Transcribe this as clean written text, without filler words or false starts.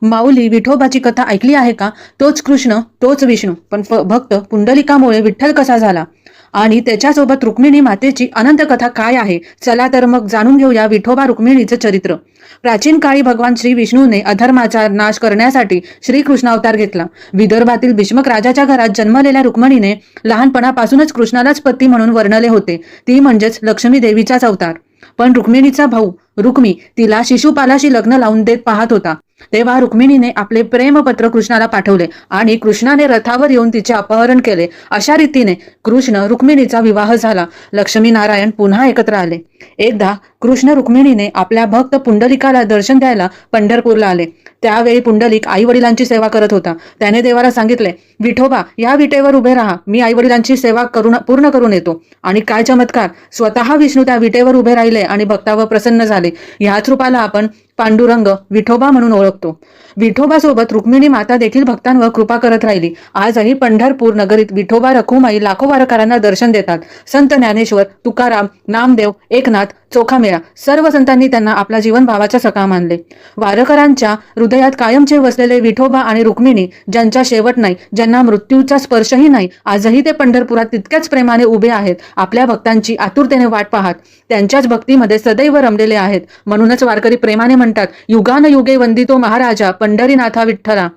माऊली, विठोबाची कथा ऐकली आहे का? तोच कृष्ण, तोच विष्णू. पण भक्त पुंडलिकामुळे विठ्ठल कसा झाला आणि त्याच्यासोबत रुक्मिणी मातेची अनंत कथा काय आहे? चला तर मग जाणून घेऊया विठोबा रुक्मिणीचं चरित्र. प्राचीन काळी भगवान श्री विष्णूने अधर्माचा नाश करण्यासाठी श्रीकृष्ण अवतार घेतला. विदर्भातील भीष्मक राजाच्या घरात जन्मलेल्या रुक्मिणीने लहानपणापासूनच कृष्णालाच पती म्हणून वर्णले होते. ती म्हणजेच लक्ष्मी देवीचाच अवतार. पण रुक्मिणीचा भाऊ रुक्मी तिला शिशुपालाशी लग्न लावून देत पाहत होता. तेव्हा रुक्मिणीने आपले प्रेमपत्र कृष्णाला पाठवले आणि कृष्णाने रथावर येऊन तिचे अपहरण केले. अशा रीतीने कृष्ण रुक्मिणीचा विवाह झाला. लक्ष्मी नारायण पुन्हा एकत्र आले. एकदा कृष्ण रुक्मिणीने आपल्या भक्त पुंडलिकाला दर्शन द्यायला पंढरपूरला आले. त्यावेळी पुंडलिक आई वडिलांची सेवा करत होता. त्याने देवाला सांगितले, विठोबा, या विटेवर उभे राहा, मी आई वडिलांची सेवा पूर्ण करून येतो. आणि काय चमत्कार, स्वतः विष्णू त्या विटेवर उभे राहिले आणि भक्तावर प्रसन्न झाले. ह्याच रूपाला आपण पांडुरंग, विठोबा म्हणून ओळखतो. विठोबासोबत रुक्मिणी माता देखील भक्तांवर कृपा करत राहिली. आजही पंढरपूर नगरीत विठोबा रखुमाई लाखो वारकऱ्यांना दर्शन देतात. संत ज्ञानेश्वर, तुकाराम, नामदेव, एकनाथ, चोखामेळा सर्व संतांनी त्यांना आपला जीवन भावाचा सखा मानले. वारकऱ्यांच्या हृदयात कायमचे वसलेले विठोबा आणि रुक्मिणी, ज्यांचा शेवट नाही, ज्यांना मृत्यूचा स्पर्शही नाही, आजही ते पंढरपुरात तितक्याच प्रेमाने उभे आहेत. आपल्या भक्तांची आतुरतेने वाट पाहत त्यांच्याच भक्तीमध्ये सदैव रमलेले आहेत. म्हणूनच वारकरी प्रेमाने म्हणतात, युगान युगे वंदितो महाराजा पंढरीनाथा विठ्ठला.